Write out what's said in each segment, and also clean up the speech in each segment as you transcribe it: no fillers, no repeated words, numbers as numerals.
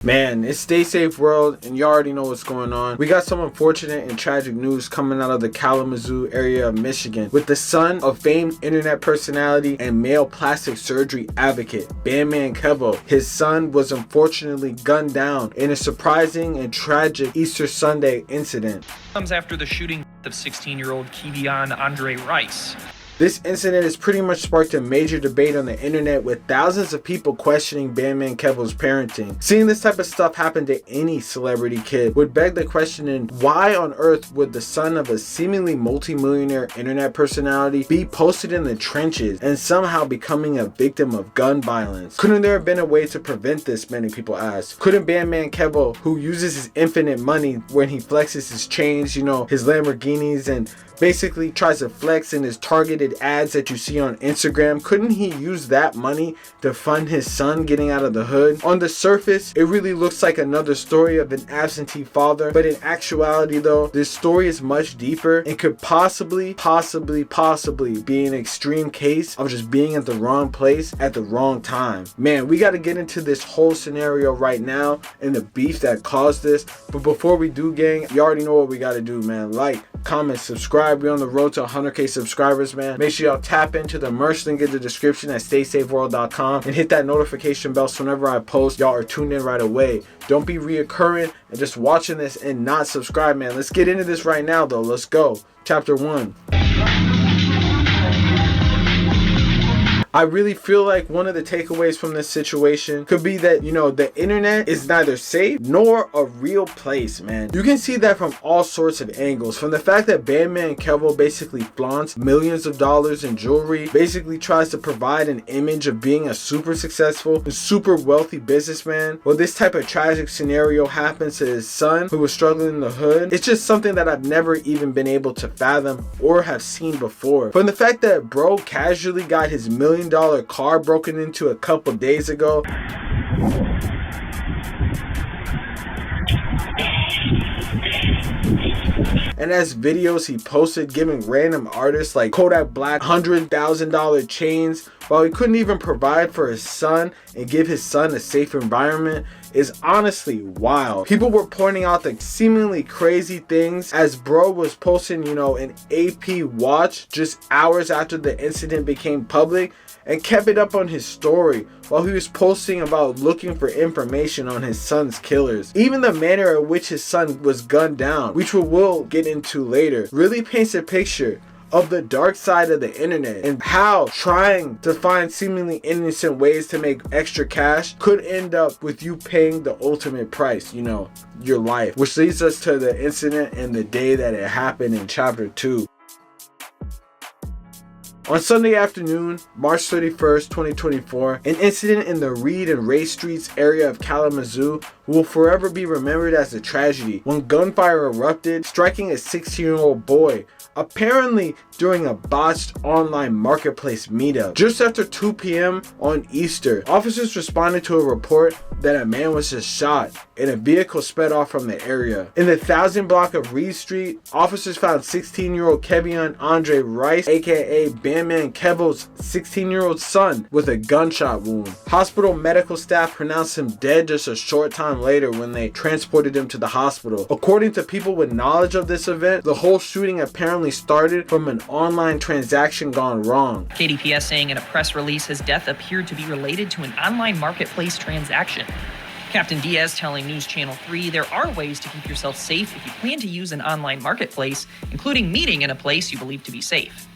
Man, it's Stay Safe World, and you already know what's going on. We got some unfortunate and tragic news coming out of the Kalamazoo area of Michigan, with the son of famed internet personality and male plastic surgery advocate, Bandman Kevo. His son was unfortunately gunned down in a surprising and tragic Easter Sunday incident. Comes after the shooting of 16-year-old Kevion Andre Rice. This incident has pretty much sparked a major debate on the internet, with thousands of people questioning Bandman Kevo's parenting. Seeing this type of stuff happen to any celebrity kid would beg the question, in why on earth would the son of a seemingly multi-millionaire internet personality be posted in the trenches and somehow becoming a victim of gun violence? Couldn't there have been a way to prevent this, many people ask? Couldn't Bandman Kevo, who uses his infinite money when he flexes his chains, his Lamborghinis, and basically tries to flex in his targeted ads that you see on Instagram, couldn't he use that money to fund his son getting out of the hood? On the surface, it really looks like another story of an absentee father, but in actuality though, this story is much deeper and could possibly be an extreme case of just being at the wrong place at the wrong time. Man, we got to get into this whole scenario right now and the beef that caused this, but before we do, gang, you already know what we got to do, man. Like, comment, subscribe. We're on the road to 100k subscribers, man. Make sure y'all tap into the merch link in the description at staysafeworld.com and hit that notification bell so whenever I post, y'all are tuned in right away. Don't be reoccurring and just watching this and not subscribe, man. Let's get into this right now though. Let's go. Chapter 1. I really feel like one of the takeaways from this situation could be that, the internet is neither safe nor a real place, man. You can see that from all sorts of angles. From the fact that Bandman Kevo basically flaunts millions of dollars in jewelry, basically tries to provide an image of being a super successful and super wealthy businessman. Well, this type of tragic scenario happens to his son who was struggling in the hood. It's just something that I've never even been able to fathom or have seen before. From the fact that bro casually got his $1 million car broken into a couple days ago, and as videos he posted giving random artists like Kodak Black $100,000 chains, while he couldn't even provide for his son and give his son a safe environment, is honestly wild. People were pointing out the seemingly crazy things as bro was posting, an AP watch just hours after the incident became public, and kept it up on his story while he was posting about looking for information on his son's killers. Even the manner in which his son was gunned down, which we will get into later, really paints a picture of the dark side of the internet and how trying to find seemingly innocent ways to make extra cash could end up with you paying the ultimate price, your life. Which leads us to the incident and the day that it happened in chapter 2. On Sunday afternoon, March 31st, 2024, an incident in the Reed and Ray Streets area of Kalamazoo will forever be remembered as a tragedy when gunfire erupted, striking a 16-year-old boy, apparently during a botched online marketplace meetup. Just after 2 p.m. on Easter, officers responded to a report that a man was just shot and a vehicle sped off from the area. In the 1000 block of Reed Street, officers found 16-year-old Kevion Andre Rice, aka Bandman Kevo's 16-year-old son, with a gunshot wound. Hospital medical staff pronounced him dead just a short time later when they transported him to the hospital. According to people with knowledge of this event, the whole shooting apparently started from an online transaction gone wrong. KDPS saying in a press release his death appeared to be related to an online marketplace transaction. Captain Diaz telling News Channel 3 there are ways to keep yourself safe if you plan to use an online marketplace, including meeting in a place you believe to be safe.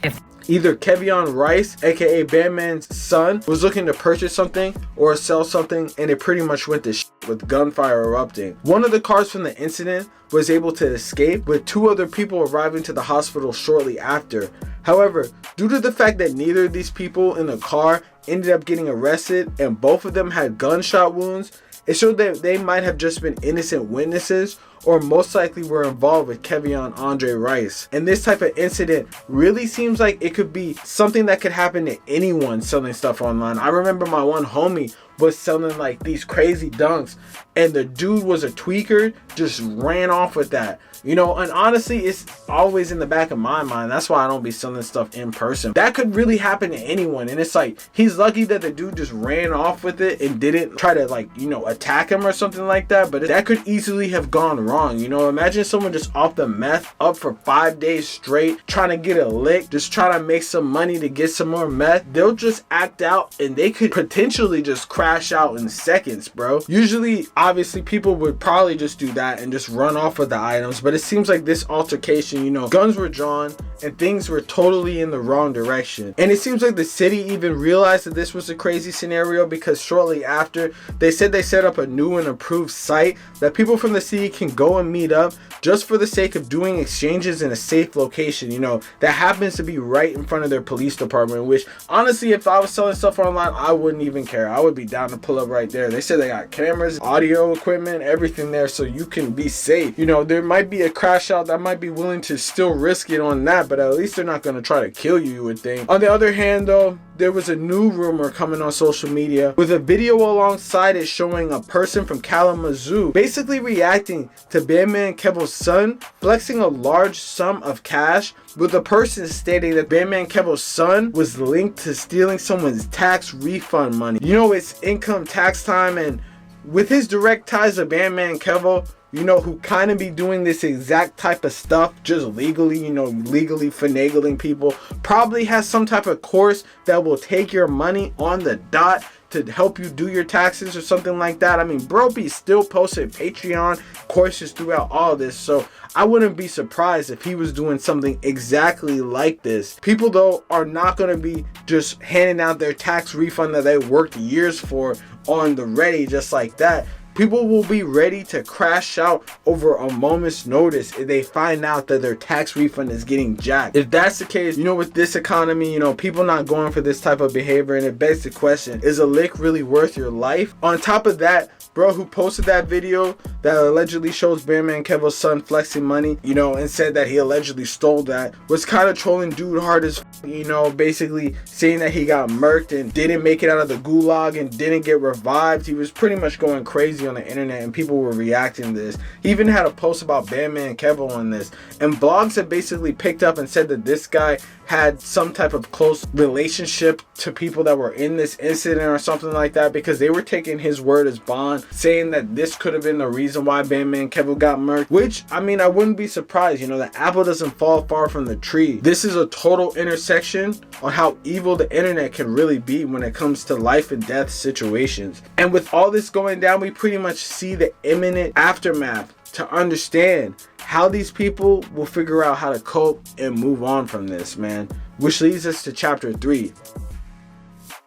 Either Kevion Rice, aka Bandman's son, was looking to purchase something or sell something, and it pretty much went to shit with gunfire erupting. One of the cars from the incident was able to escape, with 2 other people arriving to the hospital shortly after. However, due to the fact that neither of these people in the car ended up getting arrested and both of them had gunshot wounds, it showed that they might have just been innocent witnesses or most likely were involved with Kevion Andre Rice. And this type of incident really seems like it could be something that could happen to anyone selling stuff online. I remember my one homie was selling like these crazy dunks and the dude was a tweaker, just ran off with that. You know, and honestly, it's always in the back of my mind. That's why I don't be selling stuff in person. That could really happen to anyone. And it's like, he's lucky that the dude just ran off with it and didn't try to, like, you know, attack him or something like that. But that could easily have gone wrong. You know, imagine someone just off the meth, up for 5 days straight, trying to get a lick, just trying to make some money to get some more meth. They'll just act out and they could potentially just crash out in seconds, bro. Usually, obviously, people would probably just do that and just run off with the items. But it seems like this altercation, you know, guns were drawn and things were totally in the wrong direction. And it seems like the city even realized that this was a crazy scenario, because shortly after, they said they set up a new and approved site that people from the city can go and meet up just for the sake of doing exchanges in a safe location, you know, that happens to be right in front of their police department, which honestly, if I was selling stuff online, I wouldn't even care. I would be down to pull up right there. They said they got cameras, audio equipment, everything there, so you can be safe. You know, there might be a crash out that might be willing to still risk it on that, but at least they're not going to try to kill you, you would think. On the other hand though, there was a new rumor coming on social media with a video alongside it showing a person from Kalamazoo basically reacting to Bandman Kevo's son flexing a large sum of cash, with the person stating that Bandman Kevo's son was linked to stealing someone's tax refund money. You know, it's income tax time, and with his direct ties to Bandman Kevo, you know, who kind of be doing this exact type of stuff just legally, you know, legally finagling people, probably has some type of course that will take your money on the dot to help you do your taxes or something like that. I mean, bro be still posted Patreon courses throughout all this, so I wouldn't be surprised if he was doing something exactly like this. People though are not going to be just handing out their tax refund that they worked years for on the ready just like that. People will be ready to crash out over a moment's notice if they find out that their tax refund is getting jacked. If that's the case, you know, with this economy, you know, people not going for this type of behavior, and it begs the question, is a lick really worth your life? On top of that, bro who posted that video that allegedly shows Bandman Kevo's son flexing money, you know, and said that he allegedly stole that, was kind of trolling dude hard as you know, basically saying that he got murked and didn't make it out of the gulag and didn't get revived. He was pretty much going crazy on the internet, and people were reacting to this. He even had a post about Bandman Kevo on this, and blogs have basically picked up and said that this guy had some type of close relationship to people that were in this incident or something like that, because they were taking his word as bond, saying that this could have been the reason why Bandman Kevo got murked. Which, I mean, I wouldn't be surprised. You know, the apple doesn't fall far from the tree. This is a total intersection on how evil the internet can really be when it comes to life and death situations. And with all this going down, we pretty much see the imminent aftermath to understand how these people will figure out how to cope and move on from this, man. Which leads us to chapter 3.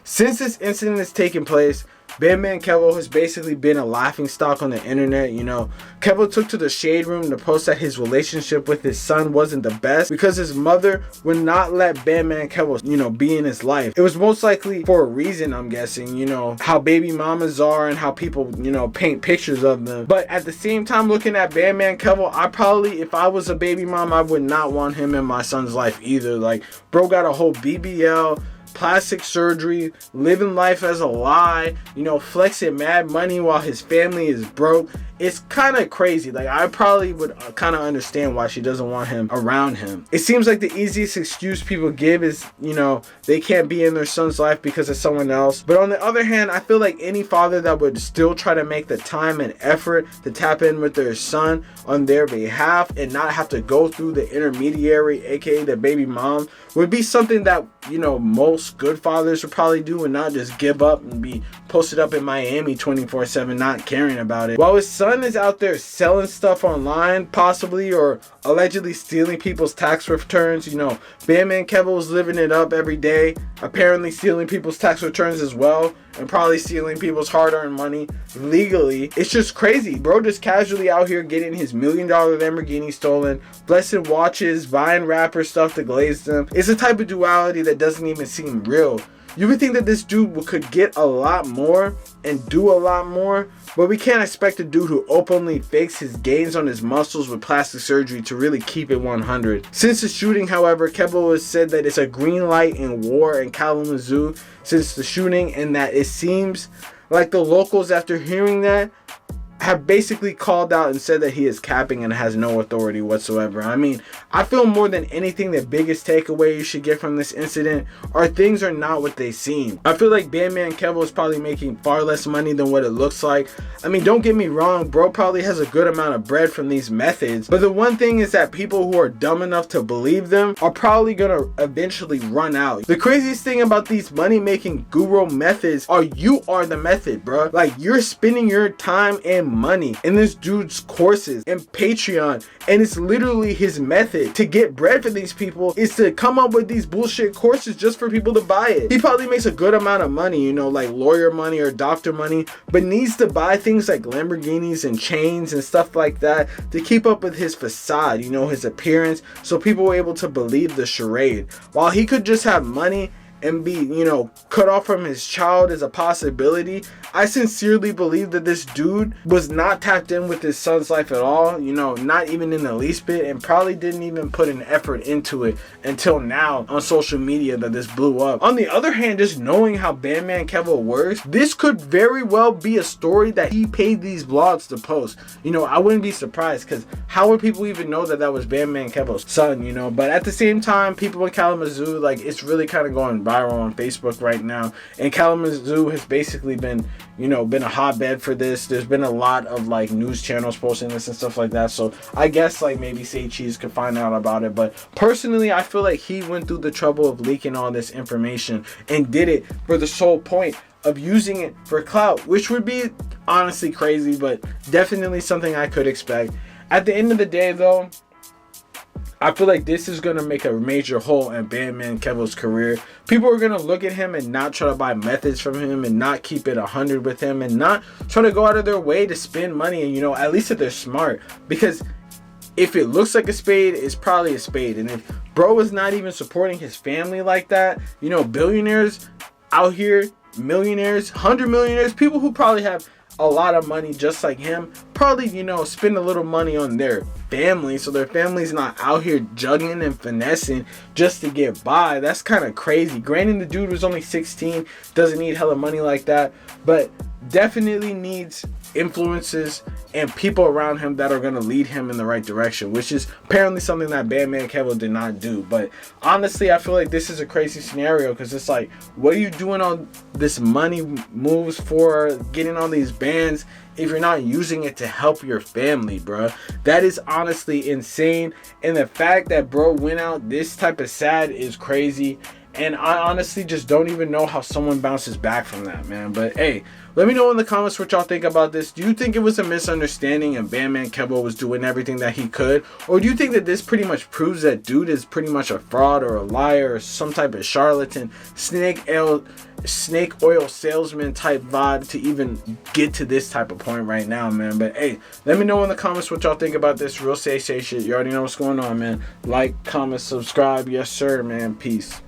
Since this incident has taken place, Bandman Kevo has basically been a laughingstock on the internet. You know, Kevo took to the shade room to post that his relationship with his son wasn't the best because his mother would not let Bandman Kevo, you know, be in his life. It was most likely for a reason, I'm guessing, you know, how baby mamas are and how people, you know, paint pictures of them. But at the same time, looking at Bandman Kevo, I probably, if I was a baby mom, I would not want him in my son's life either. Like, bro got a whole BBL, plastic surgery, living life as a lie, you know, flexing mad money while his family is broke. It's kind of crazy. Like, I probably would kind of understand why she doesn't want him around him. It seems like the easiest excuse people give is, you know, they can't be in their son's life because of someone else. But on the other hand, I feel like any father that would still try to make the time and effort to tap in with their son on their behalf and not have to go through the intermediary, aka the baby mom, would be something that, you know, most good fathers would probably do, and not just give up and be posted up in Miami 24/7 not caring about it, while his son is out there selling stuff online, possibly, or allegedly stealing people's tax returns. You know, Bandman Kevo is living it up every day, apparently stealing people's tax returns as well, and probably stealing people's hard-earned money legally. It's just crazy. Bro just casually out here getting his $1 million Lamborghini stolen, blessing watches, buying rapper stuff to glaze them. It's a type of duality that doesn't even seem real. You would think that this dude could get a lot more and do a lot more, but we can't expect a dude who openly fakes his gains on his muscles with plastic surgery to really keep it 100. Since the shooting, however, Kevo has said that it's a green light in war in Kalamazoo since the shooting, and that it seems like the locals, after hearing that, have basically called out and said that he is capping and has no authority whatsoever. I mean, I feel more than anything the biggest takeaway you should get from this incident are things are not what they seem. I feel like Bandman Kevo is probably making far less money than what it looks like. I mean, don't get me wrong, bro probably has a good amount of bread from these methods, but the one thing is that people who are dumb enough to believe them are probably gonna eventually run out. The craziest thing about these money making guru methods are you are the method, bro. Like, you're spending your time and money in this dude's courses and Patreon, and it's literally his method to get bread for these people is to come up with these bullshit courses just for people to buy it. He probably makes a good amount of money, you know, like lawyer money or doctor money, but needs to buy things like Lamborghinis and chains and stuff like that to keep up with his facade, you know, his appearance, so people were able to believe the charade. While he could just have money and be, you know, cut off from his child as a possibility, I sincerely believe that this dude was not tapped in with his son's life at all, you know, not even in the least bit, and probably didn't even put an effort into it until now on social media that this blew up. On the other hand, just knowing how Bandman Kevo works, this could very well be a story that he paid these vlogs to post. You know, I wouldn't be surprised, because how would people even know that that was Bandman Kevo's son, you know? But at the same time, people in Kalamazoo, like, it's really kind of going viral on Facebook right now, and Kalamazoo has basically been, you know, been a hotbed for this. There's been a lot of like news channels posting this and stuff like that, so I guess like maybe Say Cheese could find out about it. But personally, I feel like he went through the trouble of leaking all this information and did it for the sole point of using it for clout, which would be honestly crazy, but definitely something I could expect. At the end of the day though, I feel like this is going to make a major hole in Bandman Kevo's career. People are going to look at him and not try to buy methods from him and not keep it 100 with him and not try to go out of their way to spend money, and, you know, at least if they're smart. Because if it looks like a spade, it's probably a spade. And if bro is not even supporting his family like that, you know, billionaires out here, millionaires, 100 millionaires, people who probably have a lot of money just like him, probably, you know, spend a little money on their family so their family's not out here juggling and finessing just to get by. That's kind of crazy. Granted, the dude was only 16, doesn't need hella money like that, but definitely needs influences and people around him that are going to lead him in the right direction, which is apparently something that Bandman Kevo did not do. But honestly, I feel like this is a crazy scenario, because it's like, what are you doing on this money moves for, getting on these bands, if you're not using it to help your family, bro? That is honestly insane. And the fact that bro went out this type of sad is crazy. And I honestly just don't even know how someone bounces back from that, man. But hey, let me know in the comments what y'all think about this. Do you think it was a misunderstanding and Bandman Kevo was doing everything that he could? Or do you think that this pretty much proves that dude is pretty much a fraud or a liar or some type of charlatan, snake oil salesman type vibe to even get to this type of point right now, man? But hey, let me know in the comments what y'all think about this. Real say shit. You already know what's going on, man. Like, comment, subscribe. Yes, sir, man. Peace.